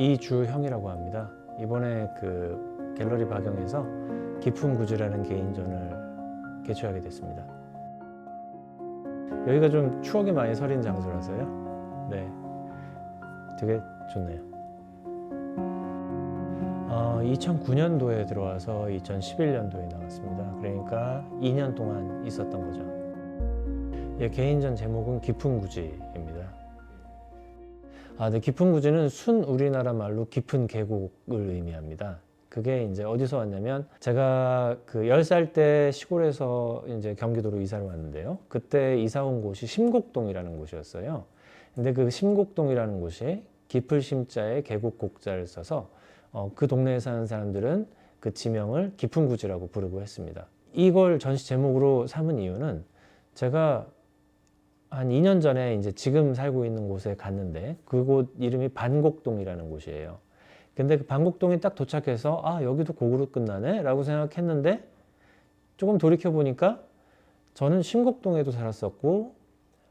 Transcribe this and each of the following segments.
이주형이라고 합니다. 이번에 그 갤러리 박영에서 깊은 구즈라는 개인전을 개최하게 됐습니다. 여기가 좀 추억이 많이 서린 장소라서요. 네, 되게 좋네요. 2009년도에 들어와서 2011년도에 나왔습니다. 그러니까 2년 동안 있었던 거죠. 예, 개인전 제목은 깊은 구지입니다. 네, 깊은 구지는 순 우리나라 말로 깊은 계곡을 의미합니다. 그게 이제 어디서 왔냐면 제가 그 10살 때 시골에서 이제 경기도로 이사를 왔는데요. 그때 이사 온 곳이 심곡동이라는 곳이었어요. 근데 그 심곡동이라는 곳이 깊을 심자에 계곡 곡자를 써서 그 동네에 사는 사람들은 그 지명을 깊은 구지라고 부르고 했습니다. 이걸 전시 제목으로 삼은 이유는 제가 한 2년 전에 이제 지금 살고 있는 곳에 갔는데 그곳 이름이 반곡동이라는 곳이에요. 근데 그 반곡동에 딱 도착해서 여기도 곡으로 끝나네 라고 생각했는데 조금 돌이켜 보니까 저는 심곡동에도 살았었고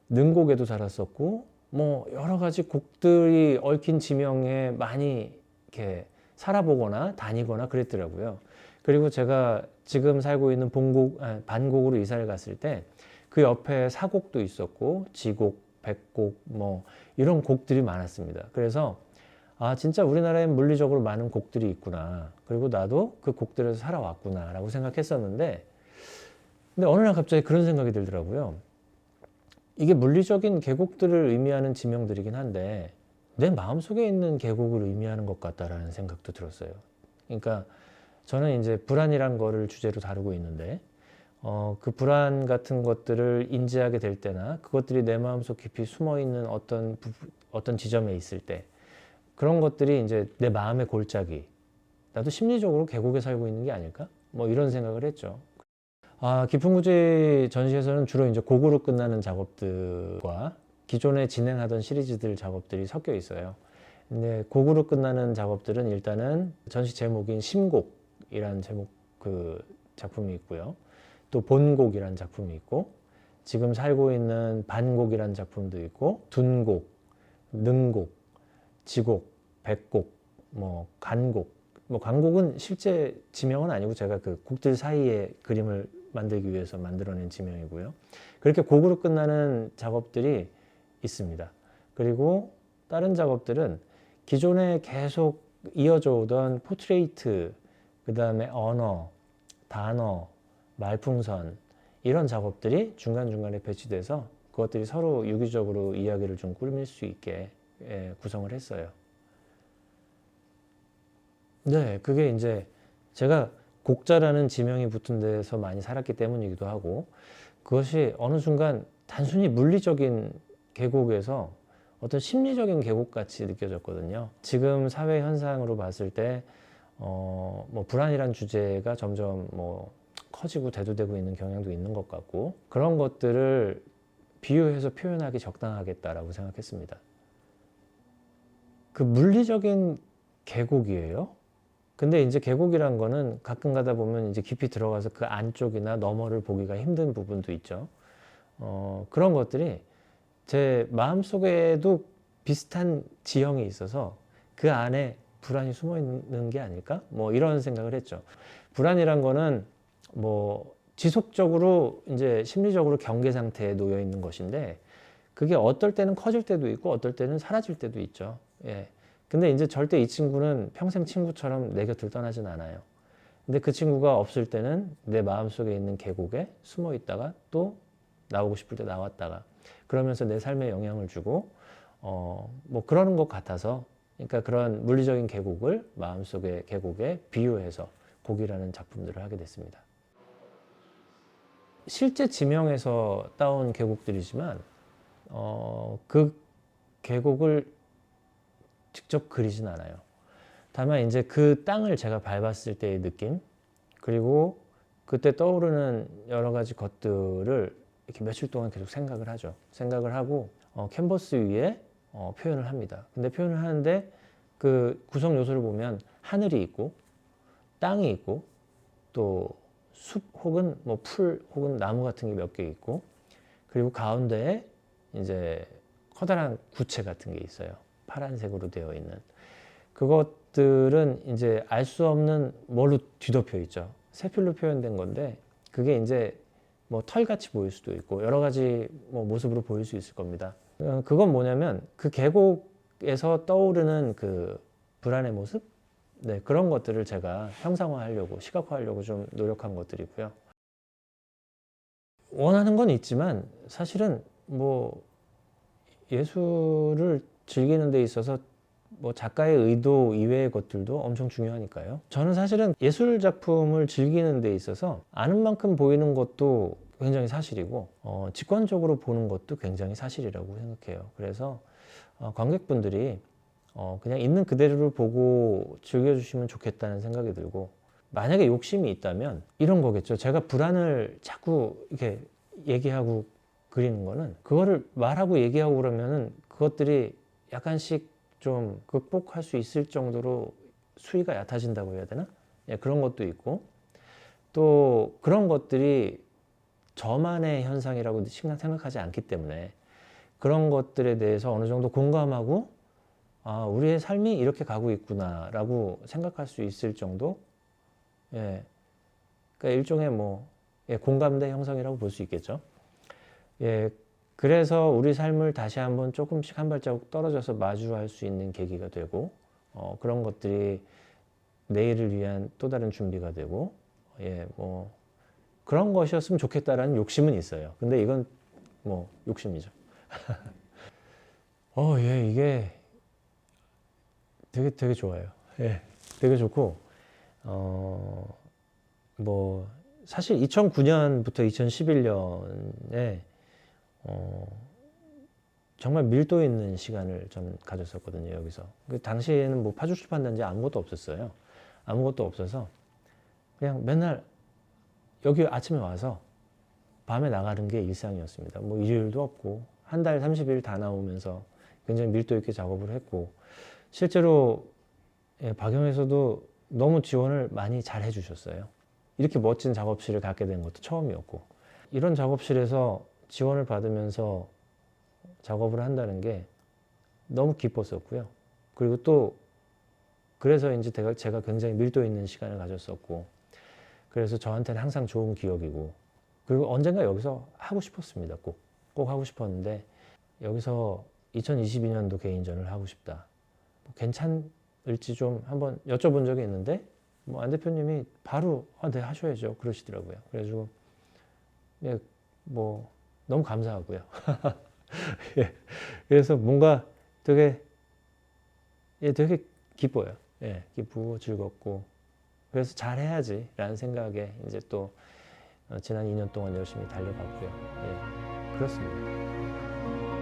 능곡에도 살았었고 뭐 여러 가지 곡들이 얽힌 지명에 많이 이렇게 살아보거나 다니거나 그랬더라고요. 그리고 제가 지금 살고 있는 반곡으로 이사를 갔을 때 그 옆에 사곡도 있었고 지곡, 백곡 뭐 이런 곡들이 많았습니다. 그래서 진짜 우리나라엔 물리적으로 많은 곡들이 있구나. 그리고 나도 그 곡들에서 살아왔구나 라고 생각했었는데 근데 어느 날 갑자기 그런 생각이 들더라고요. 이게 물리적인 계곡들을 의미하는 지명들이긴 한데 내 마음속에 있는 계곡을 의미하는 것 같다라는 생각도 들었어요. 그러니까 저는 이제 불안이란 거를 주제로 다루고 있는데 그 불안 같은 것들을 인지하게 될 때나 그것들이 내 마음속 깊이 숨어 있는 어떤 지점에 있을 때 그런 것들이 이제 내 마음의 골짜기, 나도 심리적으로 계곡에 살고 있는 게 아닐까? 뭐 이런 생각을 했죠. 깊은 구지 전시에서는 주로 이제 곡으로 끝나는 작업들과 기존에 진행하던 시리즈들 작업들이 섞여 있어요. 근데 곡으로 끝나는 작업들은 일단은 전시 제목인 심곡이라는 제목 그 작품이 있고요. 또 본곡이라는 작품이 있고 지금 살고 있는 반곡이라는 작품도 있고 둔곡, 능곡, 지곡, 백곡, 뭐 간곡. 뭐 간곡은 실제 지명은 아니고 제가 그 곡들 사이에 그림을 만들기 위해서 만들어낸 지명이고요. 그렇게 곡으로 끝나는 작업들이 있습니다. 그리고 다른 작업들은 기존에 계속 이어져 오던 포트레이트, 그 다음에 언어, 단어, 말풍선 이런 작업들이 중간중간에 배치돼서 그것들이 서로 유기적으로 이야기를 좀 꾸밀 수 있게 구성을 했어요. 네, 그게 이제 제가 곡자라는 지명이 붙은 데서 많이 살았기 때문이기도 하고 그것이 어느 순간 단순히 물리적인 계곡에서 어떤 심리적인 계곡같이 느껴졌거든요. 지금 사회 현상으로 봤을 때 뭐 불안이란 주제가 점점 뭐 커지고 대두되고 있는 경향도 있는 것 같고 그런 것들을 비유해서 표현하기 적당하겠다라고 생각했습니다. 그 물리적인 계곡이에요. 근데 이제 계곡이란 거는 가끔 가다 보면 이제 깊이 들어가서 그 안쪽이나 너머를 보기가 힘든 부분도 있죠. 그런 것들이 제 마음속에도 비슷한 지형이 있어서 그 안에 불안이 숨어 있는 게 아닐까? 뭐 이런 생각을 했죠. 불안이란 거는 뭐 지속적으로 이제 심리적으로 경계 상태에 놓여 있는 것인데 그게 어떨 때는 커질 때도 있고 어떨 때는 사라질 때도 있죠. 예. 근데 이제 절대 이 친구는 평생 친구처럼 내 곁을 떠나진 않아요. 근데 그 친구가 없을 때는 내 마음속에 있는 계곡에 숨어 있다가 또 나오고 싶을 때 나왔다가 그러면서 내 삶에 영향을 주고 뭐 그러는 것 같아서 그러니까 그런 물리적인 계곡을 마음속의 계곡에 비유해서 곡이라는 작품들을 하게 됐습니다. 실제 지명에서 따온 계곡들이지만 그 계곡을 직접 그리진 않아요. 다만 이제 그 땅을 제가 밟았을 때의 느낌 그리고 그때 떠오르는 여러 가지 것들을 이렇게 며칠 동안 계속 생각을 하죠. 생각을 하고 캔버스 위에 표현을 합니다. 근데 표현을 하는데 그 구성 요소를 보면 하늘이 있고 땅이 있고 또 숲 혹은 뭐 풀 혹은 나무 같은 게 몇 개 있고 그리고 가운데에 이제 커다란 구체 같은 게 있어요. 파란색으로 되어 있는. 그것들은 이제 알 수 없는 뭘로 뒤덮여 있죠. 세필로 표현된 건데 그게 이제 뭐 털같이 보일 수도 있고 여러 가지 뭐 모습으로 보일 수 있을 겁니다. 그건 뭐냐면 그 계곡에서 떠오르는 그 불안의 모습? 네, 그런 것들을 제가 형상화하려고, 시각화하려고 좀 노력한 것들이고요. 원하는 건 있지만 사실은 뭐 예술을 즐기는 데 있어서 뭐 작가의 의도 이외의 것들도 엄청 중요하니까요. 저는 사실은 예술 작품을 즐기는 데 있어서 아는 만큼 보이는 것도 굉장히 사실이고 직관적으로 보는 것도 굉장히 사실이라고 생각해요. 그래서 관객분들이 그냥 있는 그대로를 보고 즐겨주시면 좋겠다는 생각이 들고, 만약에 욕심이 있다면 이런 거겠죠. 제가 불안을 자꾸 이렇게 얘기하고 그리는 거는 그거를 말하고 얘기하고 그러면은 그것들이 약간씩 좀 극복할 수 있을 정도로 수위가 얕아진다고 해야 되나? 예, 그런 것도 있고, 또 그런 것들이 저만의 현상이라고 생각하지 않기 때문에 그런 것들에 대해서 어느 정도 공감하고 우리의 삶이 이렇게 가고 있구나라고 생각할 수 있을 정도? 예, 그러니까 일종의 뭐 공감대 형성이라고 볼 수 있겠죠. 예, 그래서 우리 삶을 다시 한번 조금씩 한 발자국 떨어져서 마주할 수 있는 계기가 되고, 그런 것들이 내일을 위한 또 다른 준비가 되고, 예, 뭐 그런 것이었으면 좋겠다라는 욕심은 있어요. 근데 이건 뭐 욕심이죠. 예, 이게 되게 좋아요. 예, 되게 좋고, 뭐 사실 2009년부터 2011년에 정말 밀도 있는 시간을 좀 가졌었거든요, 여기서. 그 당시에는 뭐 파주출판단지 아무것도 없었어요. 아무것도 없어서 그냥 맨날 여기 아침에 와서 밤에 나가는 게 일상이었습니다. 뭐 일요일도 없고 한 달 30일 다 나오면서 굉장히 밀도 있게 작업을 했고, 실제로 박영에서도 너무 지원을 많이 잘 해주셨어요. 이렇게 멋진 작업실을 갖게 된 것도 처음이었고, 이런 작업실에서 지원을 받으면서 작업을 한다는 게 너무 기뻤었고요. 그리고 또 그래서 이제 제가 굉장히 밀도 있는 시간을 가졌었고, 그래서 저한테는 항상 좋은 기억이고, 그리고 언젠가 여기서 하고 싶었습니다. 꼭 하고 싶었는데, 여기서 2022년도 개인전을 하고 싶다. 뭐 괜찮을지 좀 한번 여쭤본 적이 있는데, 뭐 안 대표님이 바로 네, 하셔야죠 그러시더라고요. 그래가지고 예, 뭐 너무 감사하고요. 예, 그래서 뭔가 되게 기뻐요. 예, 기쁘고 즐겁고, 그래서 잘해야지라는 생각에 이제 또 지난 2년 동안 열심히 달려봤고요. 예, 그렇습니다.